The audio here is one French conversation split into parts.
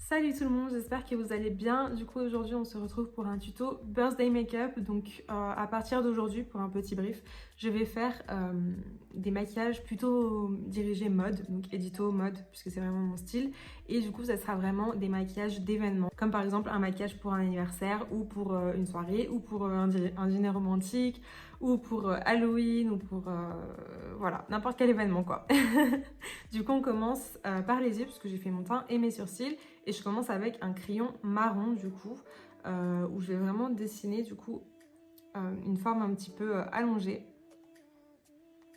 Salut tout le monde, j'espère que vous allez bien. Du coup aujourd'hui on se retrouve pour un tuto birthday makeup. Donc à partir d'aujourd'hui, pour un petit brief, je vais faire des maquillages plutôt dirigés mode, donc édito mode puisque c'est vraiment mon style. Et du coup ça sera vraiment des maquillages d'événements, comme par exemple un maquillage pour un anniversaire ou pour une soirée ou pour un dîner romantique ou pour Halloween ou pour voilà, n'importe quel événement quoi. Du coup on commence par les yeux parce que j'ai fait mon teint et mes sourcils. Et je commence avec un crayon marron du coup, où je vais vraiment dessiner du coup une forme un petit peu allongée.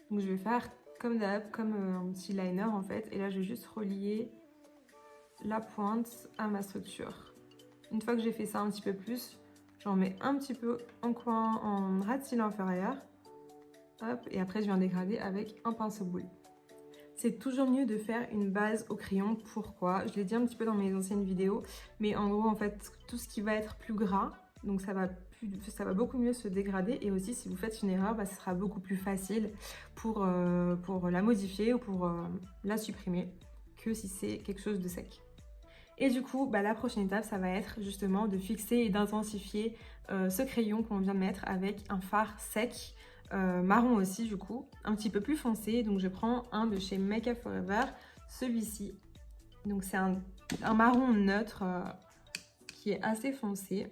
Donc je vais faire comme d'hab, comme un petit liner en fait. Et là je vais juste relier la pointe à ma structure. Une fois que j'ai fait ça un petit peu plus, j'en mets un petit peu en coin, en ras de cils inférieur. Hop, et après je viens dégrader avec un pinceau boule. C'est toujours mieux de faire une base au crayon. Pourquoi? Je l'ai dit un petit peu dans mes anciennes vidéos, mais en gros, en fait, tout ce qui va être plus gras, donc ça va beaucoup mieux se dégrader. Et aussi, si vous faites une erreur, ce sera beaucoup plus facile pour la modifier ou pour la supprimer que si c'est quelque chose de sec. Et du coup, la prochaine étape, ça va être justement de fixer et d'intensifier ce crayon qu'on vient de mettre avec un fard sec. Marron aussi du coup, un petit peu plus foncé. Donc je prends un de chez Make Up For Ever, celui-ci. Donc c'est un marron neutre qui est assez foncé,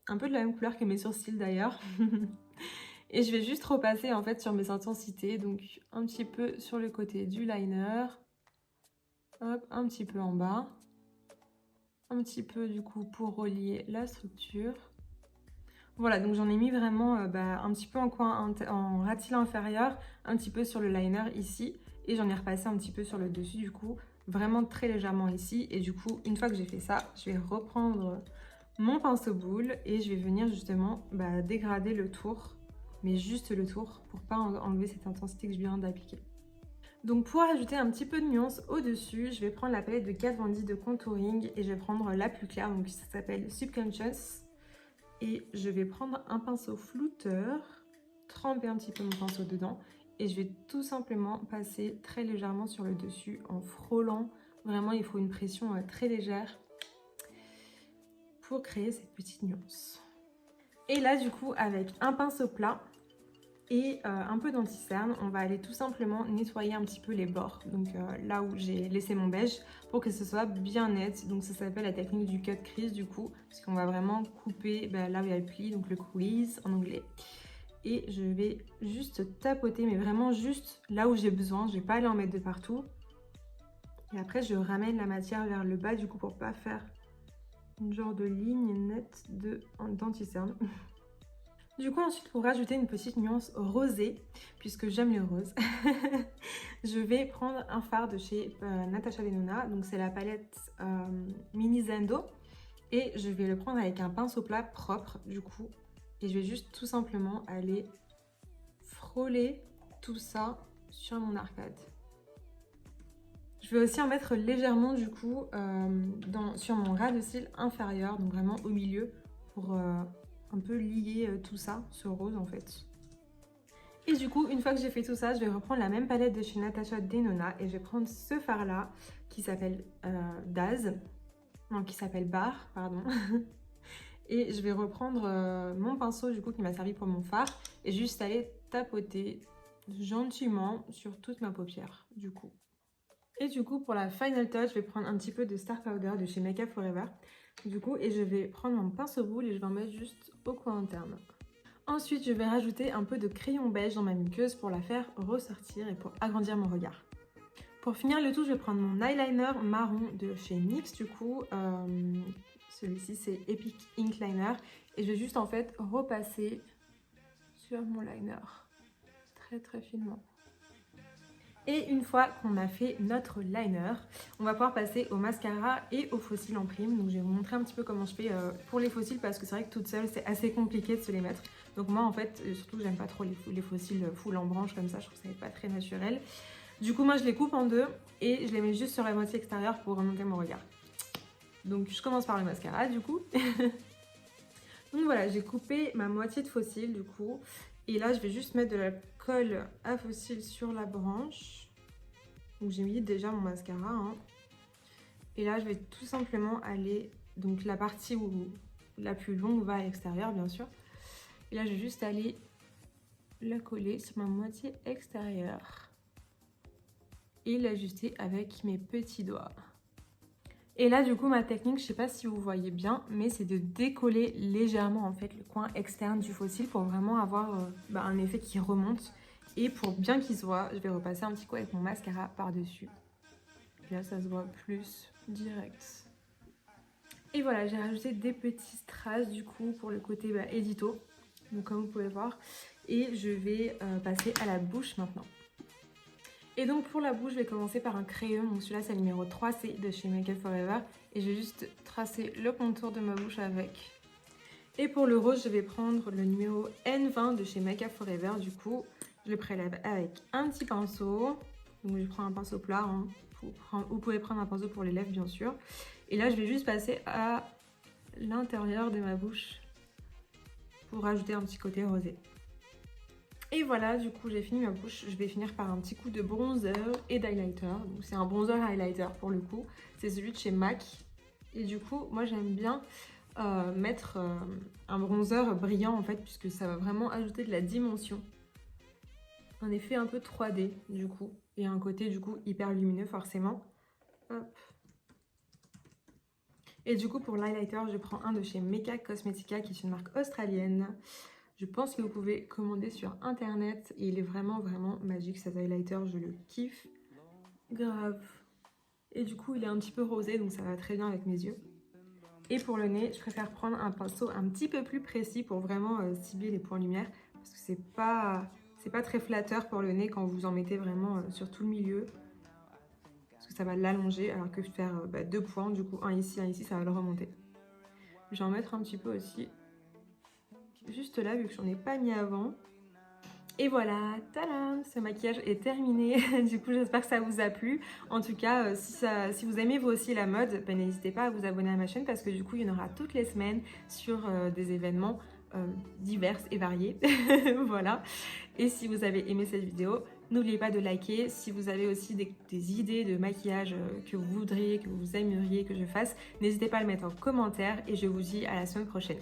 un peu de la même couleur que mes sourcils d'ailleurs. Et je vais juste repasser en fait sur mes intensités, donc un petit peu sur le côté du liner, hop, un petit peu en bas, un petit peu du coup pour relier la structure. Voilà, donc j'en ai mis vraiment un petit peu en coin, en ras de cils inférieur, un petit peu sur le liner ici, et j'en ai repassé un petit peu sur le dessus du coup, vraiment très légèrement ici. Et du coup, une fois que j'ai fait ça, je vais reprendre mon pinceau boule et je vais venir justement dégrader le tour, mais juste le tour, pour pas enlever cette intensité que je viens d'appliquer. Donc pour ajouter un petit peu de nuance au-dessus, je vais prendre la palette de Kat Von D de contouring et je vais prendre la plus claire, donc ça s'appelle Subconscious. Et je vais prendre un pinceau flouteur, tremper un petit peu mon pinceau dedans et je vais tout simplement passer très légèrement sur le dessus en frôlant. Vraiment, il faut une pression très légère pour créer cette petite nuance. Et là, du coup, avec un pinceau plat et un peu d'anti-cerne, on va aller tout simplement nettoyer un petit peu les bords. Donc là où j'ai laissé mon beige pour que ce soit bien net. Donc ça s'appelle la technique du cut crease du coup, parce qu'on va vraiment couper là où il y a le pli, donc le crease en anglais. Et je vais juste tapoter, mais vraiment juste là où j'ai besoin. Je vais pas aller en mettre de partout. Et après je ramène la matière vers le bas du coup pour pas faire une genre de ligne nette d'anti-cerne. Du coup, ensuite, pour rajouter une petite nuance rosée, puisque j'aime les roses, je vais prendre un fard de chez Natasha Denona. Donc, c'est la palette Mini Zendo. Et je vais le prendre avec un pinceau plat propre, du coup. Et je vais juste tout simplement aller frôler tout ça sur mon arcade. Je vais aussi en mettre légèrement, du coup, sur mon ras de cils inférieur, donc vraiment au milieu, pour un peu lier tout ça, ce rose en fait. Et du coup, une fois que j'ai fait tout ça, je vais reprendre la même palette de chez Natasha Denona et je vais prendre ce fard là qui s'appelle Daz, non qui s'appelle Bar, pardon. Et je vais reprendre mon pinceau du coup qui m'a servi pour mon fard et juste aller tapoter gentiment sur toute ma paupière du coup. Et du coup, pour la final touch, je vais prendre un petit peu de Star Powder de chez Make Up For Ever. Du coup, et je vais prendre mon pinceau boule et je vais en mettre juste au coin interne. Ensuite, je vais rajouter un peu de crayon beige dans ma muqueuse pour la faire ressortir et pour agrandir mon regard. Pour finir le tout, je vais prendre mon eyeliner marron de chez NYX du coup. Celui-ci, c'est Epic Ink Liner. Et je vais juste en fait repasser sur mon liner très très finement. Et une fois qu'on a fait notre liner, on va pouvoir passer au mascara et aux faux cils en prime. Donc je vais vous montrer un petit peu comment je fais pour les faux cils parce que c'est vrai que toute seule c'est assez compliqué de se les mettre. Donc moi en fait, surtout j'aime pas trop les faux cils full en branche comme ça, je trouve ça pas très naturel. Du coup moi je les coupe en deux et je les mets juste sur la moitié extérieure pour remonter mon regard. Donc je commence par le mascara du coup. Donc voilà, j'ai coupé ma moitié de faux cils du coup. Et là, je vais juste mettre de la colle à faux cils sur la branche. Donc j'ai mis déjà mon mascara. Et là, je vais tout simplement aller, donc la partie où la plus longue va à l'extérieur, bien sûr. Et là, je vais juste aller la coller sur ma moitié extérieure et l'ajuster avec mes petits doigts. Et là, du coup, ma technique, je sais pas si vous voyez bien, mais c'est de décoller légèrement en fait le coin externe du faux cil pour vraiment avoir un effet qui remonte. Et pour bien qu'il se voit, je vais repasser un petit coup avec mon mascara par-dessus. Là, ça se voit plus direct. Et voilà, j'ai rajouté des petits strass du coup pour le côté édito. Donc comme vous pouvez voir. Et je vais passer à la bouche maintenant. Et donc pour la bouche, je vais commencer par un crayon. Donc celui-là, c'est le numéro 3, c'est de chez Make Up For Ever. Et je vais juste tracer le contour de ma bouche avec. Et pour le rose, je vais prendre le numéro N20 de chez Make Up For Ever. Du coup, je le prélève avec un petit pinceau. Donc je prends un pinceau plat. Hein. Vous pouvez prendre un pinceau pour les lèvres, bien sûr. Et là, je vais juste passer à l'intérieur de ma bouche pour rajouter un petit côté rosé. Et voilà, du coup, j'ai fini ma bouche. Je vais finir par un petit coup de bronzer et d'highlighter. Donc c'est un bronzer highlighter pour le coup. C'est celui de chez MAC. Et du coup, moi, j'aime bien mettre un bronzer brillant, en fait, puisque ça va vraiment ajouter de la dimension. Un effet un peu 3D, du coup. Et un côté, du coup, hyper lumineux, forcément. Hop. Et du coup, pour l'highlighter, je prends un de chez Mecca Cosmetica, qui est une marque australienne. Je pense que vous pouvez commander sur internet. Et il est vraiment, vraiment magique, cet highlighter. Je le kiffe. Grave. Et du coup, il est un petit peu rosé, donc ça va très bien avec mes yeux. Et pour le nez, je préfère prendre un pinceau un petit peu plus précis pour vraiment cibler les points lumière. Parce que c'est pas très flatteur pour le nez quand vous en mettez vraiment sur tout le milieu. Parce que ça va l'allonger, alors que faire 2 points, du coup un ici, ça va le remonter. Je vais en mettre un petit peu aussi, juste là, vu que j'en ai pas mis avant. Et voilà, tadam, ce maquillage est terminé. Du coup, j'espère que ça vous a plu. En tout cas, si vous aimez vous aussi la mode, n'hésitez pas à vous abonner à ma chaîne parce que du coup, il y en aura toutes les semaines sur des événements divers et variés. Voilà. Et si vous avez aimé cette vidéo, n'oubliez pas de liker. Si vous avez aussi des idées de maquillage que vous voudriez, que vous aimeriez que je fasse, n'hésitez pas à le mettre en commentaire et je vous dis à la semaine prochaine.